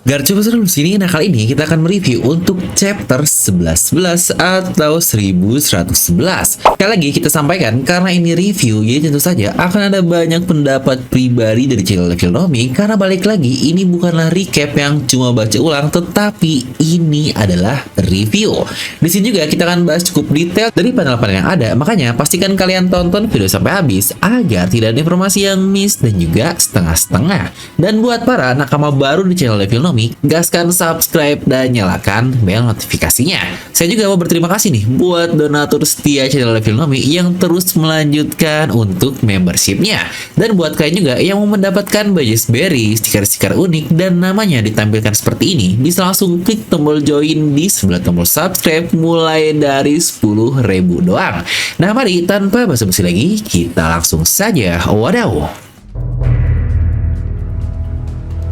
Garco besar di sini. Nah, kali ini kita akan mereview untuk chapter 1111 atau 1111. Sekali lagi kita sampaikan karena ini review, jadi tentu saja akan ada banyak pendapat pribadi dari channel Filmnomi karena balik lagi ini bukanlah recap yang cuma baca ulang, tetapi ini adalah review. Di sini juga kita akan bahas cukup detail dari panel-panel yang ada, makanya pastikan kalian tonton video sampai habis agar tidak ada informasi yang miss dan juga setengah-setengah. Dan buat para nakama baru di channel Filmnomi, gaskan subscribe dan nyalakan bel notifikasinya. Saya juga mau berterima kasih nih buat donatur setia channel Filmnomi yang terus melanjutkan untuk membershipnya. Dan buat kalian juga yang mau mendapatkan badges berry, stiker-stiker unik dan namanya ditampilkan seperti ini, bisa langsung klik tombol join di sebelah tombol subscribe mulai dari 10.000 doang. Nah, mari tanpa basa-basi lagi kita langsung saja wadaw.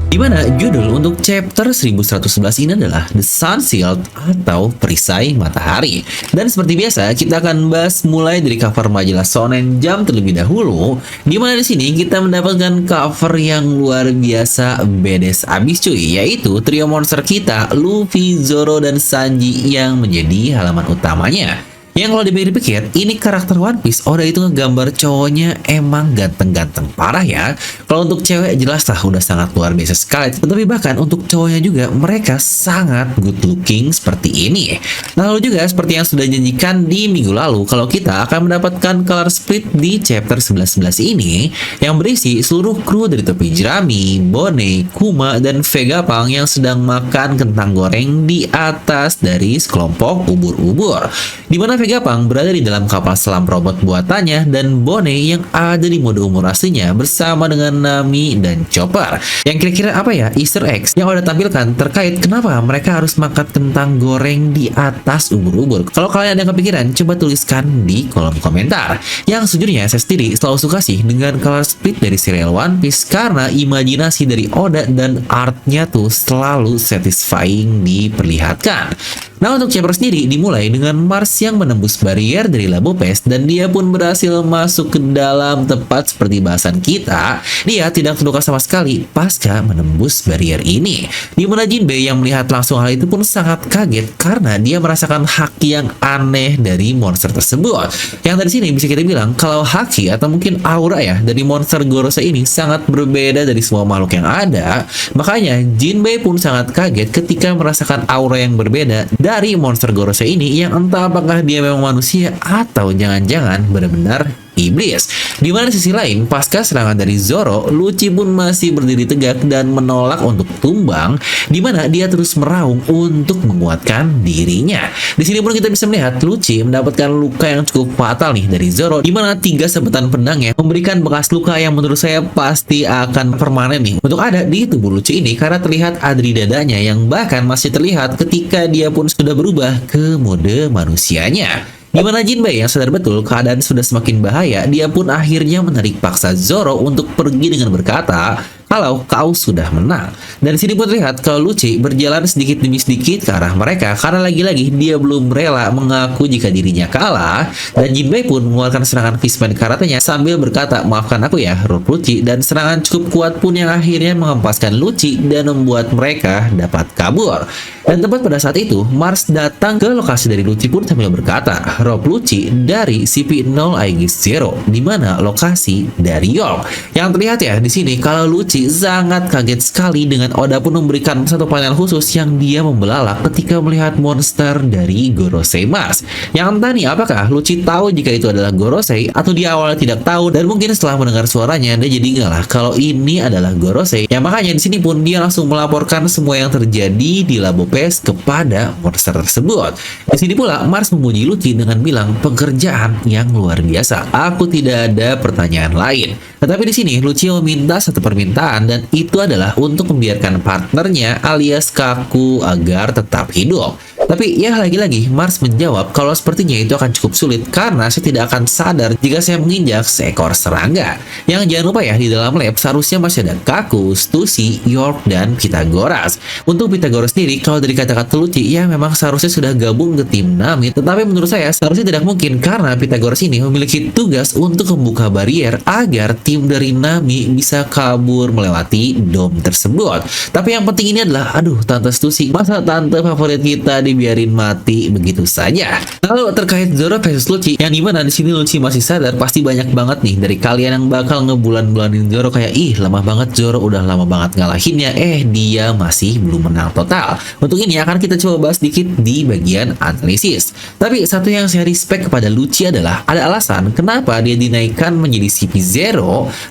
Dimana judul untuk chapter 1111 ini adalah The Sun Shield atau perisai matahari. Dan seperti biasa kita akan bahas mulai dari cover majalah Shonen Jump terlebih dahulu. Dimana di sini kita mendapatkan cover yang luar biasa badass abis cuy, yaitu trio monster kita Luffy, Zoro, dan Sanji yang menjadi halaman utamanya. Yang kalau dipikir-pikir, ini karakter One Piece Oda itu ngegambar cowoknya emang ganteng-ganteng parah ya. Kalau untuk cewek jelas lah udah sangat luar biasa sekali. Tetapi bahkan untuk cowoknya juga mereka sangat good looking seperti ini. Lalu juga seperti yang sudah janjikan di minggu lalu, kalau kita akan mendapatkan color split di chapter 1111 ini yang berisi seluruh kru dari topi jerami, Bone, Kuma, dan Vegapunk yang sedang makan kentang goreng di atas dari sekelompok ubur-ubur. Dimana Vegapunk berada di dalam kapal selam robot buatannya dan Bone yang ada di mode umur aslinya bersama dengan Nami dan Chopper. Yang kira-kira apa ya Easter eggs yang udah tampilkan terkait kenapa mereka harus makan kentang goreng di atas ubur-ubur? Kalau kalian ada yang kepikiran, coba tuliskan di kolom komentar. Yang sejujurnya saya sendiri selalu suka sih dengan color split dari serial One Piece karena imajinasi dari Oda dan artnya tuh selalu satisfying diperlihatkan. Nah, untuk chapter sendiri dimulai dengan Mars yang menembus barrier dari Labo Pass dan dia pun berhasil masuk ke dalam, tepat seperti bahasan kita. Dia tidak terluka sama sekali pasca menembus barrier ini. Dimana Jinbei yang melihat langsung hal itu pun sangat kaget karena dia merasakan haki yang aneh dari monster tersebut. Yang dari sini bisa kita bilang kalau haki atau mungkin aura ya dari monster Gorosei ini sangat berbeda dari semua makhluk yang ada. Makanya Jinbei pun sangat kaget ketika merasakan aura yang berbeda dari monster Gorosei ini yang entah apakah dia memang manusia atau jangan-jangan benar-benar iblis. Di mana sisi lain, pasca serangan dari Zoro, Lucci pun masih berdiri tegak dan menolak untuk tumbang, di mana dia terus meraung untuk menguatkan dirinya. Di sini pun kita bisa melihat Lucci mendapatkan luka yang cukup fatal nih dari Zoro, di mana 3 sabetan pedangnya memberikan bekas luka yang menurut saya pasti akan permanen nih untuk ada di tubuh Lucci ini karena terlihat ada di dadanya yang bahkan masih terlihat ketika dia pun sudah berubah ke mode manusianya. Di mana Jinbei yang sadar betul keadaan sudah semakin bahaya, dia pun akhirnya menarik paksa Zoro untuk pergi dengan berkata kalau kau sudah menang. Dan sini pun terlihat kalau Lucci berjalan sedikit demi sedikit ke arah mereka karena lagi-lagi dia belum rela mengaku jika dirinya kalah. Dan Jinbei pun mengeluarkan serangan fishman karatenya sambil berkata maafkan aku ya Rob Lucci, dan serangan cukup kuat pun yang akhirnya mengempaskan Lucci dan membuat mereka dapat kabur. Dan tepat pada saat itu Mars datang ke lokasi dari Lucci pun sambil berkata Rob Lucci dari CP0 Aegis Zero, di mana lokasi dari York. Yang terlihat ya di sini kalau Lucci sangat kaget sekali dengan Oda pun memberikan satu panel khusus yang dia membelalak ketika melihat monster dari Gorosei Mars. Yang entah nih apakah Lucci tahu jika itu adalah Gorosei atau dia awalnya tidak tahu dan mungkin setelah mendengar suaranya dia jadi ngalah kalau ini adalah Gorosei. Ya makanya di sini pun dia langsung melaporkan semua yang terjadi di Labo Pass kepada monster tersebut. Di sini pula Mars memuji Lucci dengan bilang pekerjaan yang luar biasa. Aku tidak ada pertanyaan lain. Tetapi di sini Lucci meminta satu permintaan dan itu adalah untuk membiarkan partnernya alias Kaku agar tetap hidup. Tapi ya lagi-lagi Mars menjawab kalau sepertinya itu akan cukup sulit karena saya tidak akan sadar jika saya menginjak seekor serangga. Yang jangan lupa ya, di dalam lab seharusnya masih ada Kaku, Stussy, York, dan Pythagoras. Untuk Pythagoras sendiri, kalau dari kata-kata Lucci, ya memang seharusnya sudah gabung ke tim Nami, tetapi menurut saya seharusnya tidak mungkin karena Pythagoras ini memiliki tugas untuk membuka barier agar tim dari Nami bisa kabur melewati dom tersebut. Tapi yang penting ini adalah, aduh Tante Stussy, masa tante favorit kita dibiarin mati begitu saja? Lalu terkait Zoro versus Lucci, yang dimana di sini Lucci masih sadar pasti banyak banget nih dari kalian yang bakal ngebulan-bulanin Zoro kayak ih lemah banget Zoro udah lama banget ngalahinnya, dia masih belum menang total. Untuk ini akan kita coba bahas dikit di bagian analisis. Tapi satu yang saya respect kepada Lucci adalah ada alasan kenapa dia dinaikkan menjadi CP0.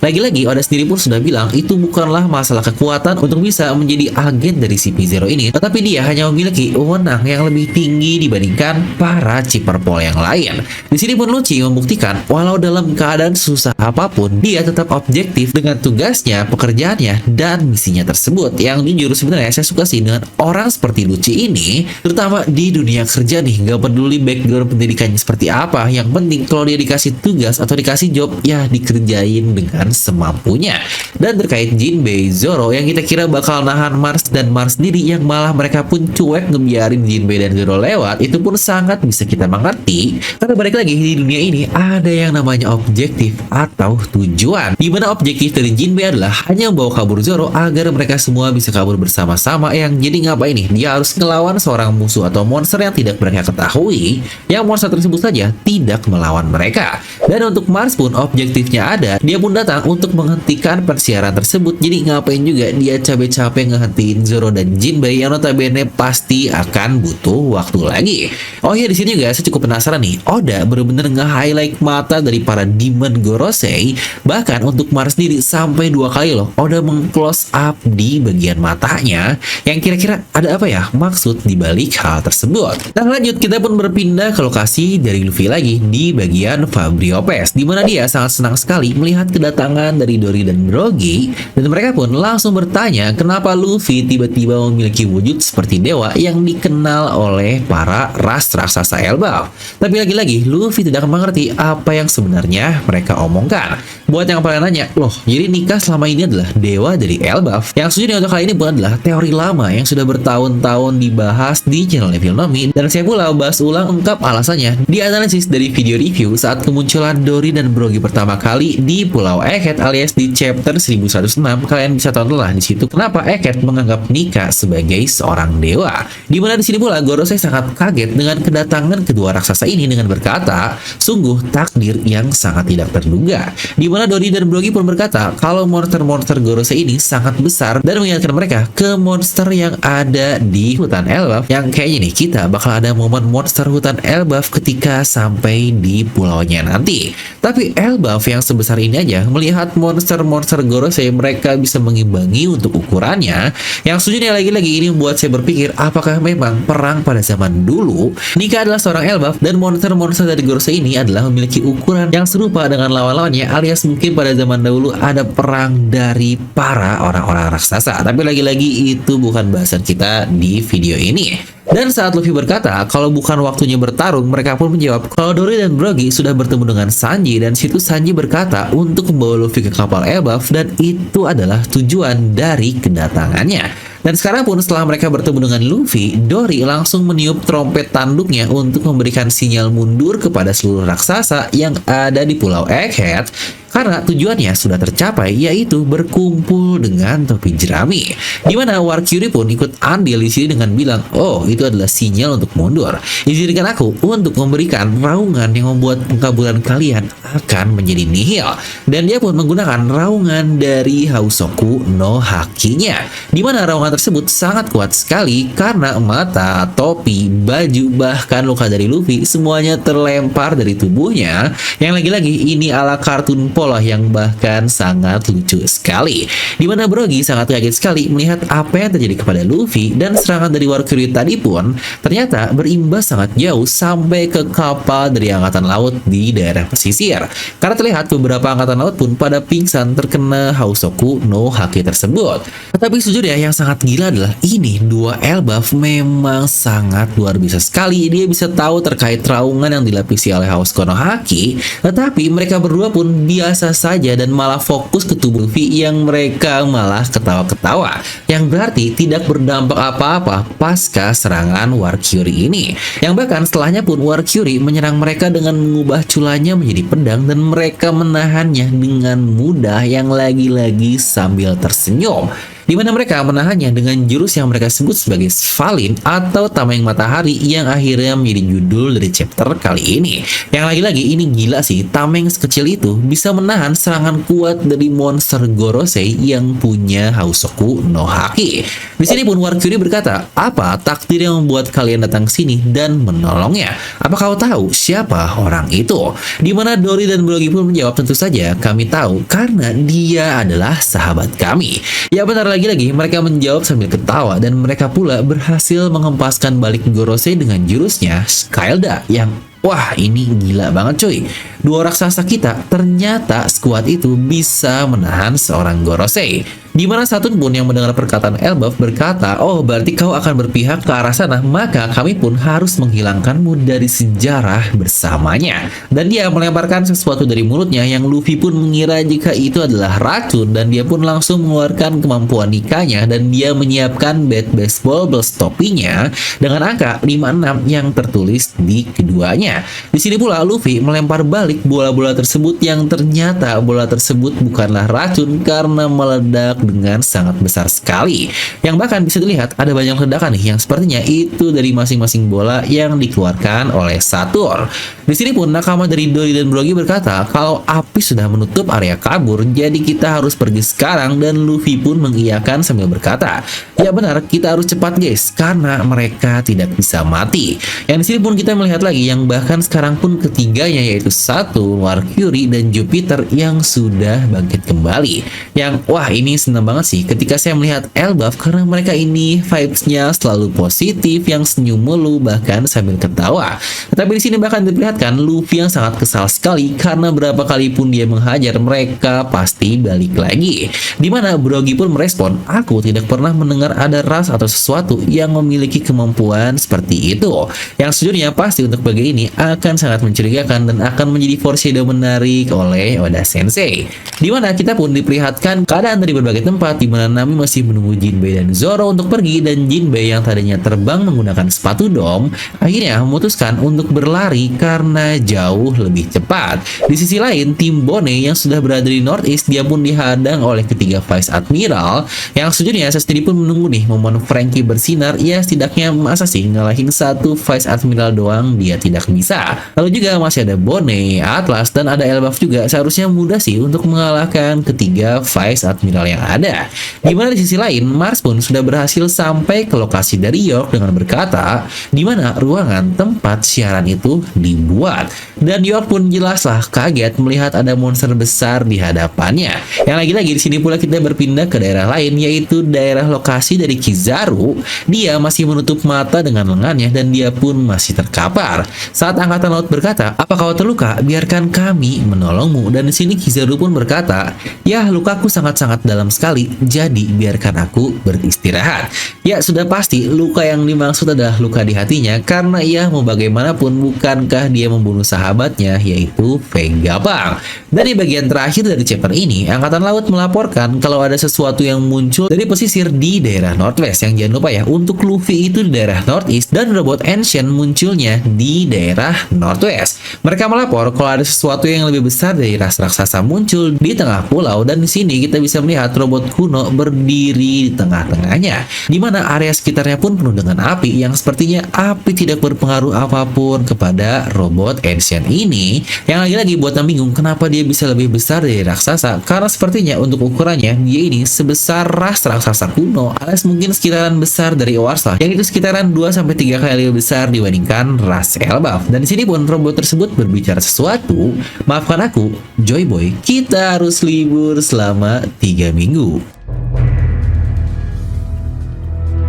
Lagi-lagi Oda sendiri pun sudah bilang itu bukanlah masalah kekuatan untuk bisa menjadi agen dari CP0 ini, tetapi dia hanya memiliki wewenang yang lebih tinggi dibandingkan para Chipperpol yang lain. Di sini pun Lucci membuktikan walau dalam keadaan susah apapun, dia tetap objektif dengan tugasnya, pekerjaannya, dan misinya tersebut. Yang jujur sebenarnya saya suka sih dengan orang seperti Lucci ini, terutama di dunia kerja nih, gak peduli background pendidikannya seperti apa, yang penting kalau dia dikasih tugas atau dikasih job, ya dikerjain dengan semampunya. Dan terkait Jinbei, Zoro yang kita kira bakal nahan Mars dan Mars sendiri yang malah mereka pun cuek ngebiarin Jinbei dan Zoro lewat, itu pun sangat bisa kita mengerti karena balik lagi di dunia ini ada yang namanya objektif atau tujuan, dimana objektif dari Jinbei adalah hanya membawa kabur Zoro agar mereka semua bisa kabur bersama-sama. Yang jadi ngapain nih, dia harus ngelawan seorang musuh atau monster yang tidak mereka ketahui, yang monster tersebut saja tidak melawan mereka. Dan untuk Mars pun objektifnya ada, dia pun datang untuk menghentikan persiaran tersebut. Jadi ngapain juga dia capek-capek ngehentiin Zoro dan Jinbei yang notabene pasti akan butuh waktu lagi. Oh iya, di sini juga saya cukup penasaran nih, Oda bener-bener nge-highlight mata dari para Demon Gorosei. Bahkan untuk Mars sendiri sampai 2 kali loh Oda meng-close up di bagian matanya, yang kira-kira ada apa ya maksud dibalik hal tersebut. Nah lanjut, kita pun berpindah ke lokasi dari Luffy lagi di bagian Fabriopes, dimana dia sangat senang sekali melihat kedatangan dari Dory dan Brogy, dan mereka pun langsung bertanya kenapa Luffy tiba-tiba memiliki wujud seperti dewa yang dikenal oleh para ras raksasa Elbaf. Tapi lagi-lagi Luffy tidak mengerti apa yang sebenarnya mereka omongkan. Buat yang pada nanya, loh jadi Nika selama ini adalah dewa dari Elbaf? Yang sejujurnya untuk kali ini pun adalah teori lama yang sudah bertahun-tahun dibahas di channel Filmnomi, dan saya pula bahas ulang lengkap alasannya di analisis dari video review saat kemunculan Dory dan Brogy pertama kali di Pulau Egghead alias di chapter 1106. Kalian bisa tonton lah di situ kenapa Egghead menganggap Nika sebagai seorang dewa. Dimana di sini pula Gorosei sangat kaget dengan kedatangan kedua raksasa ini dengan berkata, sungguh takdir yang sangat tidak terduga. Dimana Dory dan Brogy pun berkata kalau monster-monster Gorosei ini sangat besar dan mengingatkan mereka ke monster yang ada di hutan Elbaf, yang kayaknya nih kita bakal ada momen monster hutan Elbaf ketika sampai di pulaunya nanti. Tapi Elbaf yang sebesar ini aja melihat monster-monster Gorosei mereka bisa mengimbangi untuk ukurannya, yang sejujurnya lagi-lagi ini membuat saya berpikir apakah memang perang pada zaman dulu Nika adalah seorang Elbaf dan monster-monster dari Gorosei ini adalah memiliki ukuran yang serupa dengan lawan-lawannya, alias mungkin pada zaman dahulu ada perang dari para orang-orang raksasa. Tapi lagi-lagi itu bukan bahasan kita di video ini. Dan saat Luffy berkata kalau bukan waktunya bertarung, mereka pun menjawab kalau Dory dan Brogy sudah bertemu dengan Sanji, dan situ Sanji berkata untuk membawa Luffy ke kapal Elbaf dan itu adalah tujuan dari kedatangannya. Dan sekarang pun setelah mereka bertemu dengan Luffy, Dory langsung meniup trompet tanduknya untuk memberikan sinyal mundur kepada seluruh raksasa yang ada di Pulau Egghead, karena tujuannya sudah tercapai, yaitu berkumpul dengan topi jerami. Dimana War Curie pun ikut andil di sini dengan bilang, oh itu adalah sinyal untuk mundur. Izinkan aku untuk memberikan raungan yang membuat pengkaburan kalian akan menjadi nihil. Dan dia pun menggunakan raungan dari Hausoku no Haki-nya, dimana raungan tersebut sangat kuat sekali karena mata, topi, baju, bahkan luka dari Luffy semuanya terlempar dari tubuhnya. Yang lagi-lagi ini ala kartun pol pola yang bahkan sangat lucu sekali. Di mana Brogy sangat kaget sekali melihat apa yang terjadi kepada Luffy, dan serangan dari Warcury tadi pun ternyata berimbas sangat jauh sampai ke kapal dari angkatan laut di daerah pesisir. Karena terlihat beberapa angkatan laut pun pada pingsan terkena Hausoku no Haki tersebut. Tetapi sejujurnya yang sangat gila adalah ini dua Elbaf memang sangat luar biasa sekali. Dia bisa tahu terkait raungan yang dilapisi oleh Hausoku no Haki, tetapi mereka berdua pun biasa saja dan malah fokus ke tubuh Luffy yang mereka malah ketawa-ketawa, yang berarti tidak berdampak apa-apa pasca serangan Warcury ini. Yang bahkan setelahnya pun Warcury menyerang mereka dengan mengubah culanya menjadi pedang dan mereka menahannya dengan mudah, yang lagi-lagi sambil tersenyum. Di mana mereka menahannya dengan jurus yang mereka sebut sebagai Svalin atau Tameng Matahari, yang akhirnya menjadi judul dari chapter kali ini. Yang lagi-lagi ini gila sih, Tameng sekecil itu bisa menahan serangan kuat dari monster Gorosei yang punya Hausoku no Haki. Di sini pun Warcury berkata, apa takdir yang membuat kalian datang sini dan menolongnya? Apa kau tahu siapa orang itu? Di mana Dory dan Brogy pun menjawab, tentu saja kami tahu karena dia adalah sahabat kami. Ya benar, lagi-lagi mereka menjawab sambil ketawa, dan mereka pula berhasil menghempaskan balik Gorosei dengan jurusnya Skylda yang wah ini gila banget cuy. Dua raksasa kita ternyata sekuat itu bisa menahan seorang Gorosei. Di mana satu pun yang mendengar perkataan Elbaf berkata, oh berarti kau akan berpihak ke arah sana, maka kami pun harus menghilangkanmu dari sejarah bersamanya. Dan dia melemparkan sesuatu dari mulutnya yang Luffy pun mengira jika itu adalah racun, dan dia pun langsung mengeluarkan kemampuan nikahnya dan dia menyiapkan bat baseball topinya dengan angka 56 yang tertulis di keduanya. Di sini pula Luffy melempar balik bola-bola tersebut, yang ternyata bola tersebut bukanlah racun karena meledak dengan sangat besar sekali, yang bahkan bisa dilihat ada banyak ledakan nih yang sepertinya itu dari masing-masing bola yang dikeluarkan oleh Saturn. Di sini pun nakama dari Dory dan Brogy berkata kalau api sudah menutup area kabur, jadi kita harus pergi sekarang, dan Luffy pun mengiyakan sambil berkata, ya benar, kita harus cepat guys karena mereka tidak bisa mati. Yang di sini pun kita melihat lagi yang bahkan sekarang pun ketiganya, yaitu Saturn, Warcury dan Jupiter yang sudah bangkit kembali. Yang wah ini senang banget sih ketika saya melihat Elbaf, karena mereka ini vibes-nya selalu positif, yang senyum mulu bahkan sambil ketawa. Tetapi di sini bahkan diperlihatkan Luffy yang sangat kesal sekali karena berapa kali pun dia menghajar mereka pasti balik lagi. Dimana Brogy pun merespon, aku tidak pernah mendengar ada ras atau sesuatu yang memiliki kemampuan seperti itu. Yang sejujurnya pasti untuk bagian ini akan sangat mencurigakan dan akan menjadi foreshadow menarik oleh Oda Sensei. Dimana kita pun diperlihatkan keadaan dari berbagai tempat, di mana Nami masih menunggu Jinbei dan Zoro untuk pergi, dan Jinbei yang tadinya terbang menggunakan sepatu dom akhirnya memutuskan untuk berlari karena jauh lebih cepat. Di sisi lain, tim Bone yang sudah berada di Northeast, dia pun dihadang oleh ketiga Vice Admiral, yang sejujurnya saya sendiri pun menunggu nih momen Franky bersinar. Ya setidaknya masa sih ngalahin satu Vice Admiral doang dia tidak bisa. Lalu juga masih ada Bone, Atlas, dan ada Elbaf juga, seharusnya mudah sih untuk mengalahkan ketiga Vice Admiral yang ada. Dimana di sisi lain, Mars pun sudah berhasil sampai ke lokasi dari York dengan berkata di mana ruangan tempat siaran itu dibuat. Dan York pun jelaslah kaget melihat ada monster besar di hadapannya. Yang lagi-lagi di sini pula kita berpindah ke daerah lain, yaitu daerah lokasi dari Kizaru. Dia masih menutup mata dengan lengannya dan dia pun masih terkapar. Saat angkatan laut berkata, apa kau terluka? Biarkan kami menolongmu. Dan di sini Kizaru pun berkata, ya lukaku sangat-sangat dalam sekali, jadi biarkan aku beristirahat. Ya sudah pasti luka yang dimaksud adalah luka di hatinya, karena ia mau bagaimanapun bukankah dia membunuh sahabatnya, yaitu Vegapunk. Dari bagian terakhir dari chapter ini, angkatan laut melaporkan kalau ada sesuatu yang muncul dari pesisir di daerah Northwest. Yang jangan lupa ya, untuk Luffy itu di daerah Northeast dan robot Ancient munculnya di daerah Northwest. Mereka melapor kalau ada sesuatu yang lebih besar dari ras raksasa muncul di tengah pulau, dan di sini kita bisa melihat robot kuno berdiri di tengah-tengahnya, di mana area sekitarnya pun penuh dengan api, yang sepertinya api tidak berpengaruh apapun kepada robot Ancient Shinchan ini, yang lagi-lagi buatan bingung kenapa dia bisa lebih besar dari raksasa, karena sepertinya untuk ukurannya dia ini sebesar ras raksasa kuno, alias mungkin sekitaran besar dari Oarsla, yang itu sekitaran 2-3 kali lebih besar dibandingkan ras Elbaf. Dan di sini pun robot tersebut berbicara sesuatu, maafkan aku, Joy Boy, kita harus libur selama 3 minggu.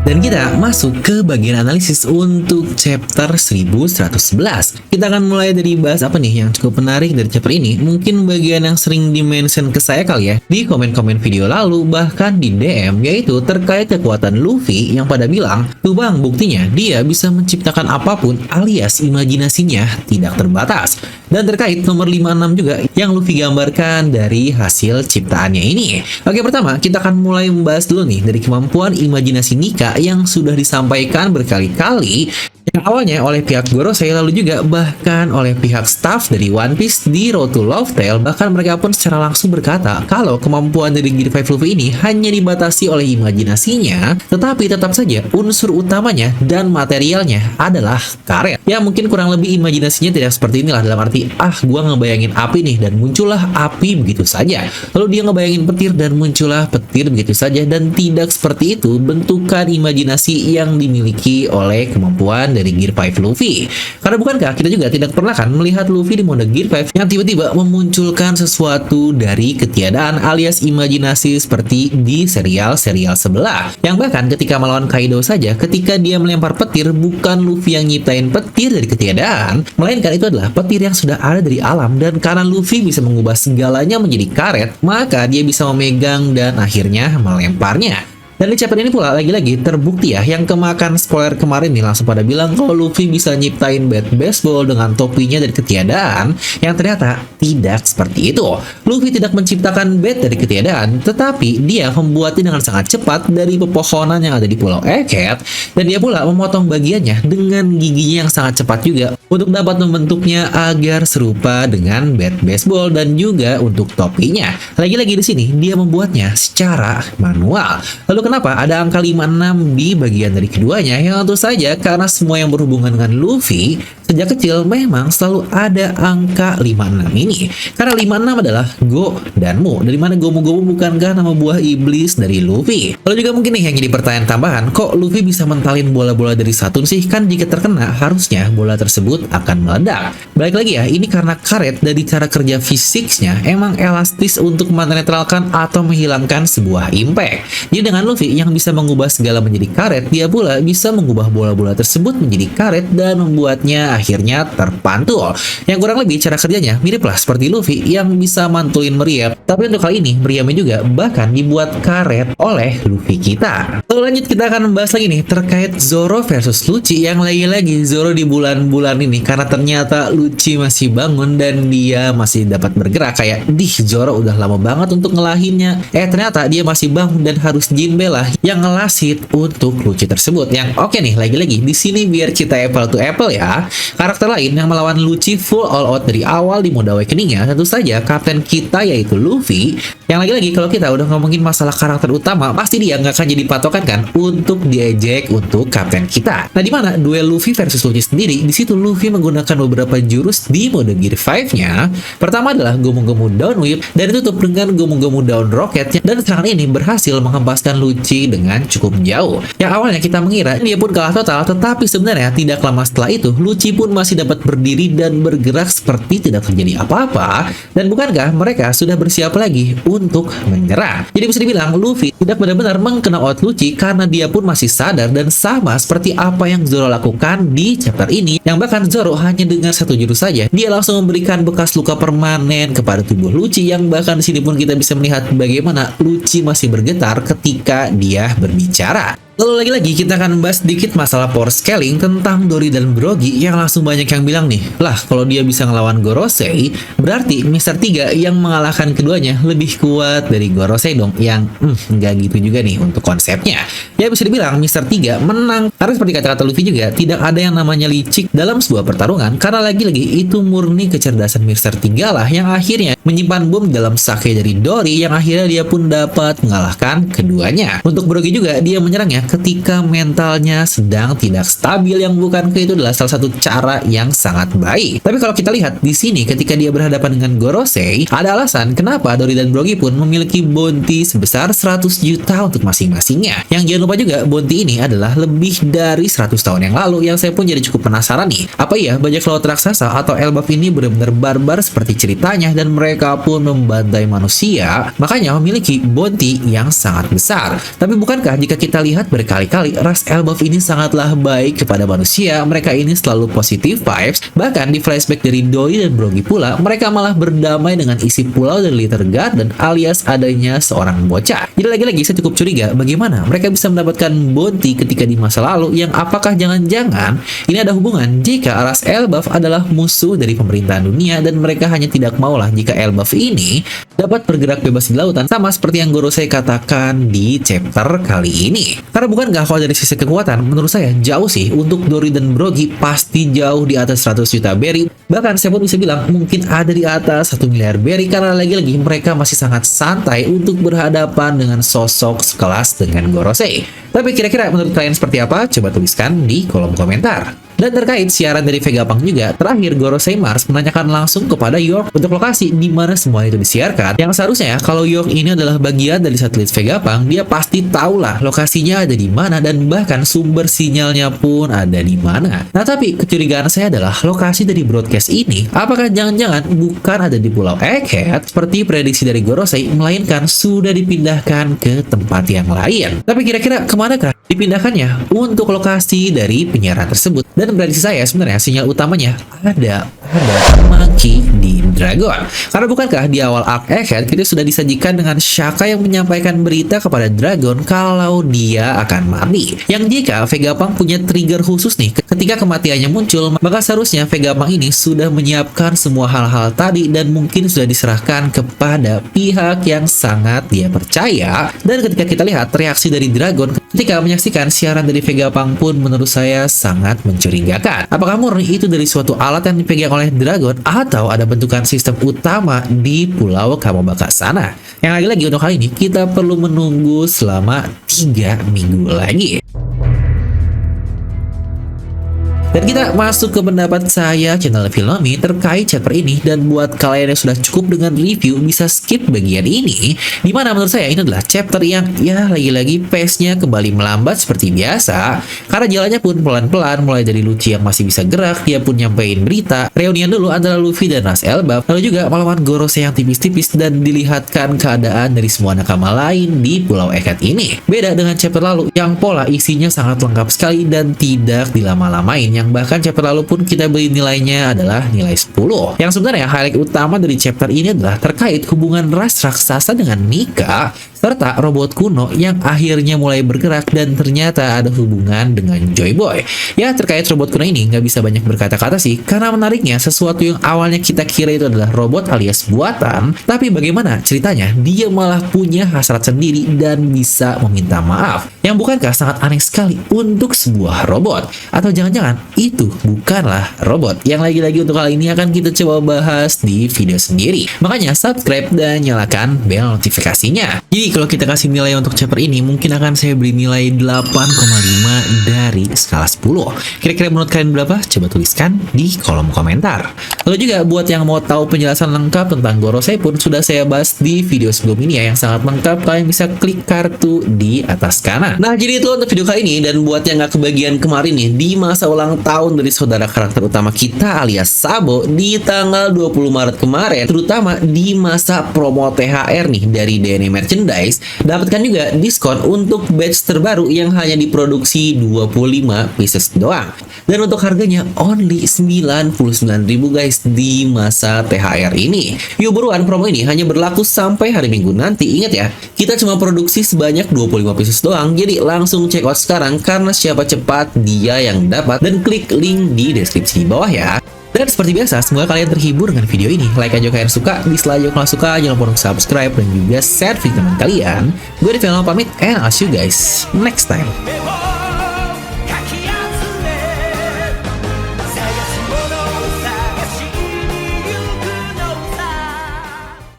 Dan kita masuk ke bagian analisis untuk chapter 1111. Kita akan mulai dari bahas apa nih yang cukup menarik dari chapter ini. Mungkin bagian yang sering dimention ke saya kali ya di komen-komen video lalu, bahkan di DM, yaitu terkait kekuatan Luffy yang pada bilang, tuh bang buktinya dia bisa menciptakan apapun alias imajinasinya tidak terbatas. Dan terkait nomor 56 juga yang Luffy gambarkan dari hasil ciptaannya ini. Oke, pertama kita akan mulai membahas dulu nih dari kemampuan imajinasi Nika yang sudah disampaikan berkali-kali, yang awalnya oleh pihak Gorosei lalu juga bahkan oleh pihak staff dari One Piece di Road to Love Tale. Bahkan mereka pun secara langsung berkata kalau kemampuan dari Gear 5 Luffy ini hanya dibatasi oleh imajinasinya, tetapi tetap saja unsur utamanya dan materialnya adalah karet. Ya mungkin kurang lebih imajinasinya tidak seperti inilah, dalam arti gua ngebayangin api nih dan muncullah api begitu saja. Lalu dia ngebayangin petir dan muncullah petir begitu saja, dan tidak seperti itu bentukan imajinasi yang dimiliki oleh kemampuan dari Gear 5 Luffy. Karena bukankah kita juga tidak pernah kan melihat Luffy di mode Gear 5 yang tiba-tiba memunculkan sesuatu dari ketiadaan alias imajinasi seperti di serial-serial sebelah, yang bahkan ketika melawan Kaido saja, ketika dia melempar petir, bukan Luffy yang nyiptain petir dari ketiadaan, melainkan itu adalah petir yang sudah ada dari alam. Dan karena Luffy bisa mengubah segalanya menjadi karet, maka dia bisa memegang dan akhirnya melemparnya. Dan di chapter ini pula lagi-lagi terbukti ya, yang kemakan spoiler kemarin nih langsung pada bilang kalau Luffy bisa nyiptain bat baseball dengan topinya dari ketiadaan, yang ternyata tidak seperti itu. Luffy tidak menciptakan bat dari ketiadaan, tetapi dia membuatnya dengan sangat cepat dari pepohonan yang ada di Pulau Eket, dan dia pula memotong bagiannya dengan giginya yang sangat cepat juga untuk dapat membentuknya agar serupa dengan bat baseball, dan juga untuk topinya. Lagi-lagi di sini dia membuatnya secara manual. Lalu kenapa ada angka 56 di bagian dari keduanya? Yang tentu saja karena semua yang berhubungan dengan Luffy sejak kecil memang selalu ada angka 56 ini. Karena 56 adalah Go dan Mu, dari mana Gomu-Gomu bukankah nama buah iblis dari Luffy? Lalu juga mungkin nih yang jadi pertanyaan tambahan, kok Luffy bisa mentalin bola-bola dari Saturn sih? Kan jika terkena harusnya bola tersebut akan meledak. Balik lagi ya, ini karena karet dari cara kerja fisiknya emang elastis untuk menetralkan atau menghilangkan sebuah impact. Jadi dengan Luffy yang bisa mengubah segala menjadi karet, dia pula bisa mengubah bola-bola tersebut menjadi karet dan membuatnya akhirnya terpantul. Yang kurang lebih cara kerjanya miriplah seperti Luffy yang bisa mantulin meriam. Tapi untuk kali ini meriamnya juga bahkan dibuat karet oleh Luffy kita. Lalu lanjut kita akan membahas lagi nih terkait Zoro versus Lucci, yang lagi-lagi Zoro di bulan-bulan ini karena ternyata Lucci masih bangun dan dia masih dapat bergerak, kayak Zoro udah lama banget untuk ngelahinnya, ternyata dia masih bangun dan harus Jinbe lah yang ngelasit untuk Lucci tersebut. Yang oke nih, lagi-lagi di sini biar kita apple to apple ya, karakter lain yang melawan Lucci full all out dari awal di mode awakening-nya tentu saja kapten kita yaitu Luffy. Yang lagi-lagi kalau kita udah ngomongin masalah karakter utama, pasti dia nggak akan jadi patokan kan untuk diejek untuk kapten kita. Nah, di mana duel Luffy versus Lucci sendiri, di situ Luffy menggunakan beberapa jurus di mode Gear 5-nya. Pertama adalah Gomu-Gomu Down Whip dan ditutup dengan Gomu-Gomu Down Rocket, dan serangan ini berhasil menghempaskan Lucci dengan cukup jauh. Yang awalnya kita mengira dia pun kalah total, tetapi sebenarnya tidak lama setelah itu Lucci pun masih dapat berdiri dan bergerak seperti tidak terjadi apa-apa. Dan bukankah mereka sudah bersiap lagi untuk menyerang? Jadi bisa dibilang Luffy tidak benar-benar mengkena out Lucci karena dia pun masih sadar, dan sama seperti apa yang Zoro lakukan di chapter ini, yang bahkan Zoro hanya dengan satu jurus saja dia langsung memberikan bekas luka permanen kepada tubuh Lucci, yang bahkan di sini pun kita bisa melihat bagaimana Lucci masih bergetar ketika dia berbicara. Lalu lagi-lagi kita akan membahas sedikit masalah power scaling tentang Dory dan Brogy, yang langsung banyak yang bilang nih, lah kalau dia bisa ngelawan Gorosei, berarti Mr. 3 yang mengalahkan keduanya lebih kuat dari Gorosei dong. Yang nggak gitu juga nih untuk konsepnya. Ya bisa dibilang Mr. 3 menang, karena seperti kata-kata Luffy juga, tidak ada yang namanya licik dalam sebuah pertarungan, karena lagi-lagi itu murni kecerdasan Mr. 3 lah yang akhirnya menyimpan bom dalam sake dari Dory, yang akhirnya dia pun dapat mengalahkan keduanya. Untuk Brogy juga dia menyerangnya ketika mentalnya sedang tidak stabil, yang bukankah itu adalah salah satu cara yang sangat baik. Tapi kalau kita lihat di sini ketika dia berhadapan dengan Gorosei, ada alasan kenapa Dori dan Brogy pun memiliki bounty sebesar 100 juta untuk masing-masingnya. Yang jangan lupa juga bounty ini adalah lebih dari 100 tahun yang lalu, yang saya pun jadi cukup penasaran nih. Apa iya bajak laut raksasa atau Elbaf ini benar-benar barbar seperti ceritanya dan mereka pun membantai manusia, makanya memiliki bounty yang sangat besar. Tapi bukankah jika kita lihat berkali-kali ras Elbaf ini sangatlah baik kepada manusia, mereka ini selalu positive vibes, bahkan di flashback dari Doi dan Brogy pula, mereka malah berdamai dengan isi pulau dari Little Garden alias adanya seorang bocah. Jadi lagi-lagi saya cukup curiga bagaimana mereka bisa mendapatkan bounty ketika di masa lalu, yang apakah jangan-jangan ini ada hubungan jika ras Elbaf adalah musuh dari pemerintahan dunia dan mereka hanya tidak maulah jika Elbaf ini dapat bergerak bebas di lautan, sama seperti yang Gorosei katakan di chapter kali ini. Karena bukankah kalau dari sisi kekuatan, menurut saya jauh sih untuk Dori dan Brogy pasti jauh di atas 100 juta berry. Bahkan saya pun bisa bilang mungkin ada di atas 1 miliar berry, karena lagi-lagi mereka masih sangat santai untuk berhadapan dengan sosok sekelas dengan Gorosei. Tapi kira-kira menurut kalian seperti apa? Coba tuliskan di kolom komentar. Dan terkait siaran dari Vegapunk juga, terakhir Gorosei Mars menanyakan langsung kepada York untuk lokasi di mana semua itu disiarkan. Yang seharusnya kalau York ini adalah bagian dari satelit Vegapunk, dia pasti tahulah lokasinya ada di mana dan bahkan sumber sinyalnya pun ada di mana. Nah, tapi kecurigaan saya adalah lokasi dari broadcast ini, apakah jangan-jangan bukan ada di Pulau Egghead seperti prediksi dari Gorosei, melainkan sudah dipindahkan ke tempat yang lain. Tapi kira-kira kemanakah dipindahkannya untuk lokasi dari penyiaran tersebut? Dan prediksi saya sebenarnya sinyal utamanya ada Maki di Dragon. Karena bukankah di awal arc Egghead kita sudah disajikan dengan Shaka yang menyampaikan berita kepada Dragon kalau dia akan mati. Yang jika Vegapunk punya trigger khusus nih ketika kematiannya muncul, maka seharusnya Vegapunk ini sudah menyiapkan semua hal-hal tadi dan mungkin sudah diserahkan kepada pihak yang sangat dia percaya. Dan ketika kita lihat reaksi dari Dragon ketika menyaksikan siaran dari Vegapunk pun menurut saya sangat mencurigakan. Apakah murni itu dari suatu alat yang dipegang oleh Dragon atau ada bentukan sistem utama di Pulau Kamabaka sana? Yang lagi-lagi untuk kali ini kita perlu menunggu selama 3 minggu lagi. Dan kita masuk ke pendapat saya channel Filmami terkait chapter ini, dan buat kalian yang sudah cukup dengan review bisa skip bagian ini, dimana menurut saya ini adalah chapter yang ya lagi-lagi pace-nya kembali melambat seperti biasa, karena jalannya pun pelan-pelan, mulai dari Lucci yang masih bisa gerak, dia pun nyampein berita, reunian dulu antara Luffy dan Ras Elbaf, lalu juga malaman Gorosei yang tipis-tipis dan dilihatkan keadaan dari semua nakama lain di Pulau Egghead ini. Beda dengan chapter lalu yang pola isinya sangat lengkap sekali dan tidak dilama-lamain, yang bahkan chapter lalu pun kita beri nilainya adalah nilai 10. Yang sebenarnya highlight utama dari chapter ini adalah terkait hubungan ras raksasa dengan Nika serta robot kuno yang akhirnya mulai bergerak dan ternyata ada hubungan dengan Joy Boy. Ya, terkait robot kuno ini nggak bisa banyak berkata-kata sih, karena menariknya sesuatu yang awalnya kita kira itu adalah robot alias buatan, tapi bagaimana ceritanya dia malah punya hasrat sendiri dan bisa meminta maaf. Yang bukankah sangat aneh sekali untuk sebuah robot? Atau jangan-jangan itu bukanlah robot? Yang lagi-lagi untuk kali ini akan kita coba bahas di video sendiri. Makanya subscribe dan nyalakan bel notifikasinya. Jadi kalau kita kasih nilai untuk chapter ini, mungkin akan saya beri nilai 8,5 dari skala 10. Kira-kira menurut kalian berapa? Coba tuliskan di kolom komentar. Lalu juga buat yang mau tahu penjelasan lengkap tentang Gorosei pun sudah saya bahas di video sebelum ini ya, yang sangat lengkap. Kalian bisa klik kartu di atas kanan. Nah, jadi itu untuk video kali ini. Dan buat yang gak kebagian kemarin nih, di masa ulang tahun dari saudara karakter utama kita alias Sabo di tanggal 20 Maret kemarin, terutama di masa promo THR nih dari DNA Merchandise, dapatkan juga diskon untuk batch terbaru yang hanya diproduksi 25 pieces doang. Dan untuk harganya only 99.000 guys di masa THR ini. Yuk buruan, promo ini hanya berlaku sampai hari Minggu nanti. Ingat ya, kita cuma produksi sebanyak 25 pieces doang. Jadi langsung check out sekarang, karena siapa cepat dia yang dapat. Dan klik link di deskripsi di bawah ya. Dan seperti biasa, semoga kalian terhibur dengan video ini. Like aja kalian suka, dislike aja kalau suka, jangan lupa untuk subscribe dan juga share video teman kalian. Gue di Film pamit, and I'll see you guys next time.